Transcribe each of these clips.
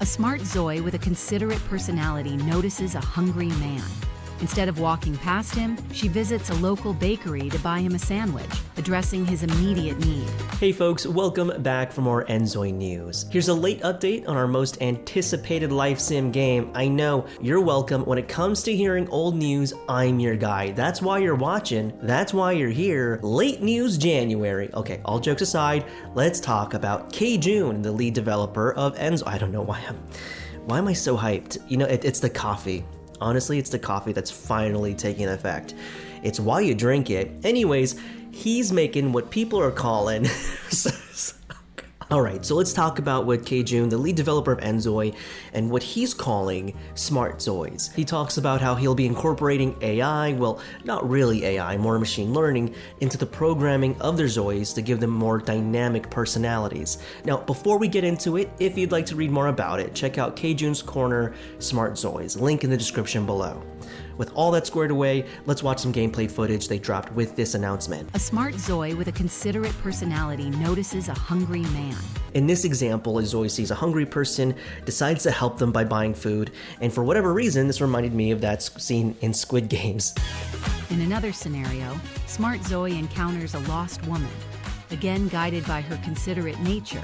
A smart ZOI with a considerate personality notices a hungry man. Instead of walking past him, she visits a local bakery to buy him a sandwich, addressing his immediate need. Hey folks, welcome back for more NZOI news. Here's a late update on our most anticipated life sim game. I know, you're welcome. When it comes to hearing old news, I'm your guy. That's why you're watching. That's why you're here. Late news January. Okay, all jokes aside, let's talk about Kjun, the lead developer of NZOI. I don't know why am I so hyped? You know, it's the coffee. Honestly, it's the coffee that's finally taking effect. It's why you drink it. Anyways, he's making what people are calling... Alright, so let's talk about what Kjun, the lead developer of NZOI, and what he's calling smart Zois. He talks about how he'll be incorporating AI, well, not really AI, more machine learning, into the programming of their Zois to give them more dynamic personalities. Now, before we get into it, if you'd like to read more about it, check out Kjun's Corner Smart Zois, link in the description below. With all that squared away, let's watch some gameplay footage they dropped with this announcement. A smart ZOI with a considerate personality notices a hungry man. In this example, a ZOI sees a hungry person, decides to help them by buying food, and for whatever reason, this reminded me of that scene in Squid Games. In another scenario, smart ZOI encounters a lost woman. Again guided by her considerate nature,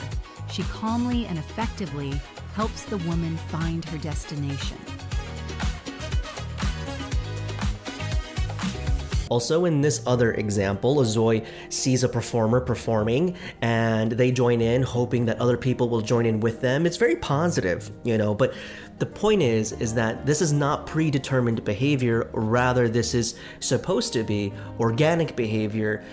she calmly and effectively helps the woman find her destination. Also, in this other example, a ZOI sees a performer performing and they join in, hoping that other people will join in with them. It's very positive, you know, but the point is that this is not predetermined behavior, rather this is supposed to be organic behavior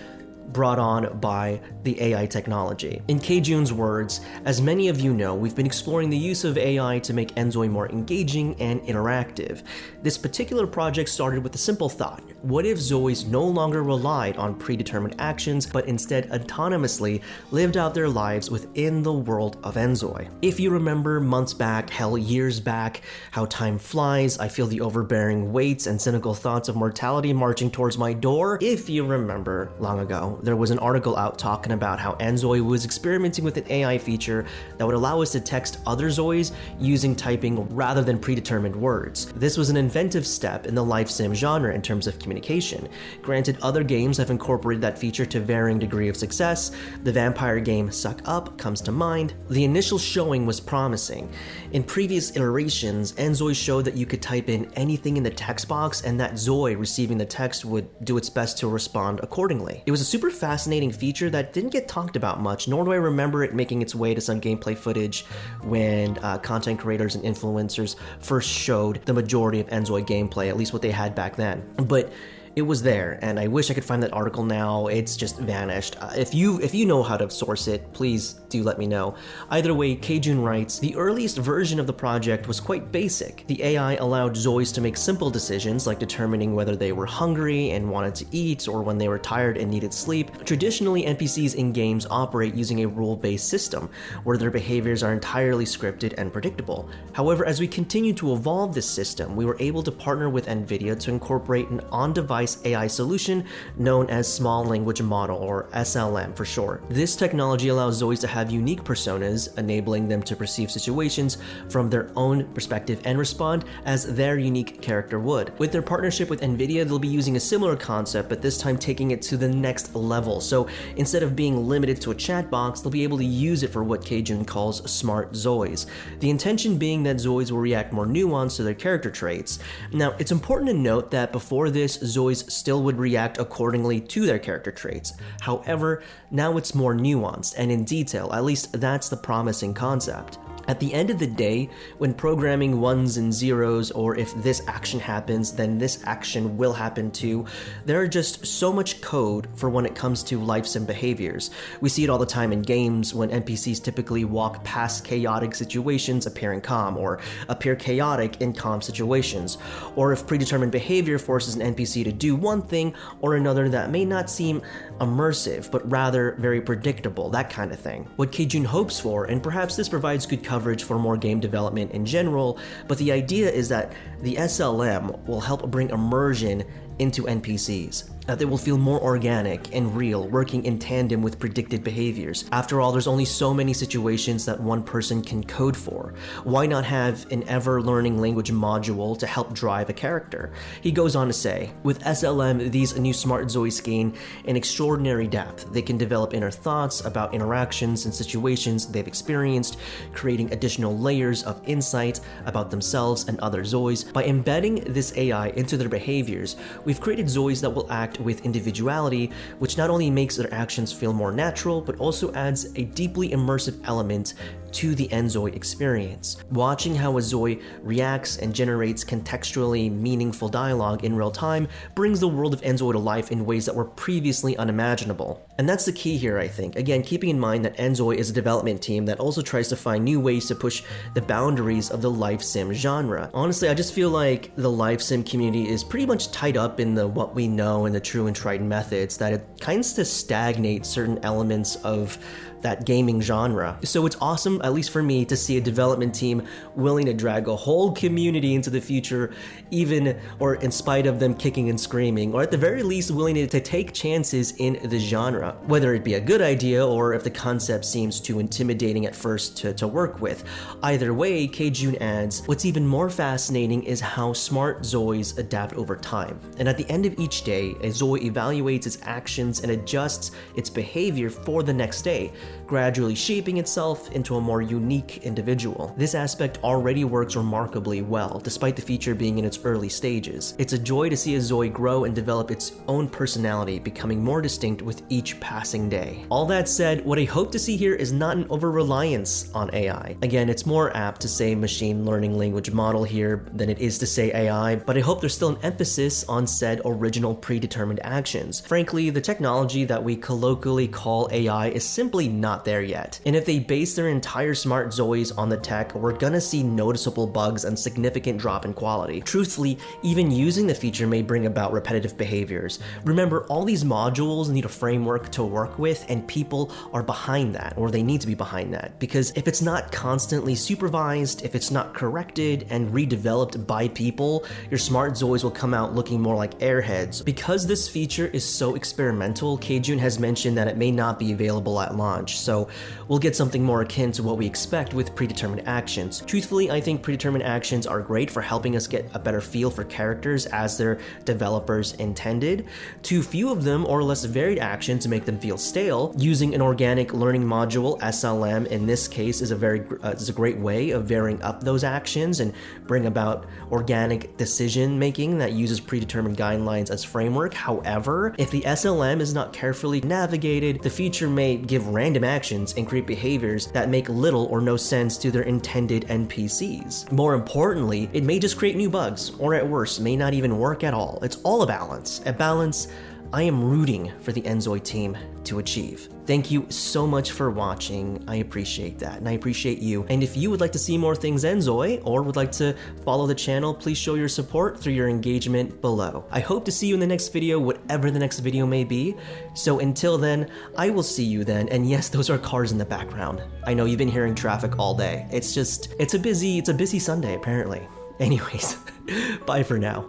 brought on by the AI technology. In Kjun's words, as many of you know, we've been exploring the use of AI to make NZOI more engaging and interactive. This particular project started with a simple thought. What if Zois no longer relied on predetermined actions, but instead autonomously lived out their lives within the world of NZOI? If you remember months back, hell, years back, how time flies, I feel the overbearing weights and cynical thoughts of mortality marching towards my door. If you remember long ago, there was an article out talking about how NZOI was experimenting with an AI feature that would allow us to text other Zois using typing rather than predetermined words. This was an inventive step in the life sim genre in terms of communication. Granted, other games have incorporated that feature to varying degree of success. The vampire game Suck Up comes to mind. The initial showing was promising. In previous iterations, NZOI showed that you could type in anything in the text box and that Zoi receiving the text would do its best to respond accordingly. It was a super fascinating feature that didn't get talked about much, nor do I remember it making its way to some gameplay footage when content creators and influencers first showed the majority of NZOI gameplay, at least what they had back then. But it was there, and I wish I could find that article now. It's just vanished. If you know how to source it, please do let me know. Either way, Kjun writes, the earliest version of the project was quite basic. The AI allowed Zois to make simple decisions like determining whether they were hungry and wanted to eat, or when they were tired and needed sleep. Traditionally, NPCs in games operate using a rule-based system, where their behaviors are entirely scripted and predictable. However, as we continue to evolve this system, we were able to partner with NVIDIA to incorporate an on-device AI solution known as Small Language Model, or SLM for short. This technology allows Zois to have unique personas, enabling them to perceive situations from their own perspective and respond as their unique character would. With their partnership with NVIDIA, they'll be using a similar concept, but this time taking it to the next level. So instead of being limited to a chat box, they'll be able to use it for what Kjun calls smart Zois. The intention being that Zois will react more nuanced to their character traits. Now, it's important to note that before this, Zois still would react accordingly to their character traits. However, now it's more nuanced and in detail. At least that's the promising concept. At the end of the day, when programming ones and zeros, or if this action happens, then this action will happen too, there are just so much code for when it comes to life sim behaviors. We see it all the time in games when NPCs typically walk past chaotic situations appearing calm, or appear chaotic in calm situations, or if predetermined behavior forces an NPC to do one thing or another that may not seem immersive, but rather very predictable, that kind of thing. What Kjun hopes for, and perhaps this provides good coverage for more game development in general, but the idea is that the SLM will help bring immersion into NPCs. That they will feel more organic and real, working in tandem with predicted behaviors. After all, there's only so many situations that one person can code for. Why not have an ever-learning language module to help drive a character? He goes on to say, with SLM, these new smart Zois gain an extraordinary depth. They can develop inner thoughts about interactions and situations they've experienced, creating additional layers of insight about themselves and other Zois. By embedding this AI into their behaviors, we've created Zois that will act with individuality, which not only makes their actions feel more natural, but also adds a deeply immersive element to the inZOI experience. Watching how a Zoi reacts and generates contextually meaningful dialogue in real time brings the world of inZOI to life in ways that were previously unimaginable. And that's the key here, I think. Again, keeping in mind that inZOI is a development team that also tries to find new ways to push the boundaries of the life sim genre. Honestly, I just feel like the life sim community is pretty much tied up in the what we know and the true and tried methods, that it kinds to stagnate certain elements of that gaming genre. So it's awesome, at least for me, to see a development team willing to drag a whole community into the future, even or in spite of them kicking and screaming, or at the very least willing to take chances in the genre, whether it be a good idea or if the concept seems too intimidating at first to work with. Either way, Kjun adds, what's even more fascinating is how smart Zois adapt over time. And at the end of each day, a Zoi evaluates its actions and adjusts its behavior for the next day, gradually shaping itself into a more unique individual. This aspect already works remarkably well, despite the feature being in its early stages. It's a joy to see a Zoi grow and develop its own personality, becoming more distinct with each passing day. All that said, what I hope to see here is not an over-reliance on AI. Again, it's more apt to say machine learning language model here than it is to say AI, but I hope there's still an emphasis on said original predetermined actions. Frankly, the technology that we colloquially call AI is simply not there yet. And if they base their entire smart Zois on the tech, we're gonna see noticeable bugs and significant drop in quality. Truthfully, even using the feature may bring about repetitive behaviors. Remember, all these modules need a framework to work with, and people are behind that, or they need to be behind that, because if it's not constantly supervised, if it's not corrected and redeveloped by people, your smart Zois will come out looking more like airheads. Because this feature is so experimental, Kjun has mentioned that it may not be available at launch, so we'll get something more akin to what we expect with predetermined actions. Truthfully, I think predetermined actions are great for helping us get a better feel for characters as their developers intended. Too few of them or less varied actions make them feel stale. Using an organic learning module, SLM in this case, is a great way of varying up those actions and bring about organic decision making that uses predetermined guidelines as framework. However, if the SLM is not carefully navigated, the feature may give random actions and create behaviors that make little or no sense to their intended NPCs. More importantly, it may just create new bugs, or at worst, may not even work at all. It's all a balance. A balance I am rooting for the inZOI team to achieve. Thank you so much for watching. I appreciate that, and I appreciate you. And if you would like to see more things inZOI, or would like to follow the channel, please show your support through your engagement below. I hope to see you in the next video, whatever the next video may be. So until then, I will see you then. And yes, those are cars in the background. I know you've been hearing traffic all day. It's a busy Sunday, apparently. Anyways, bye for now.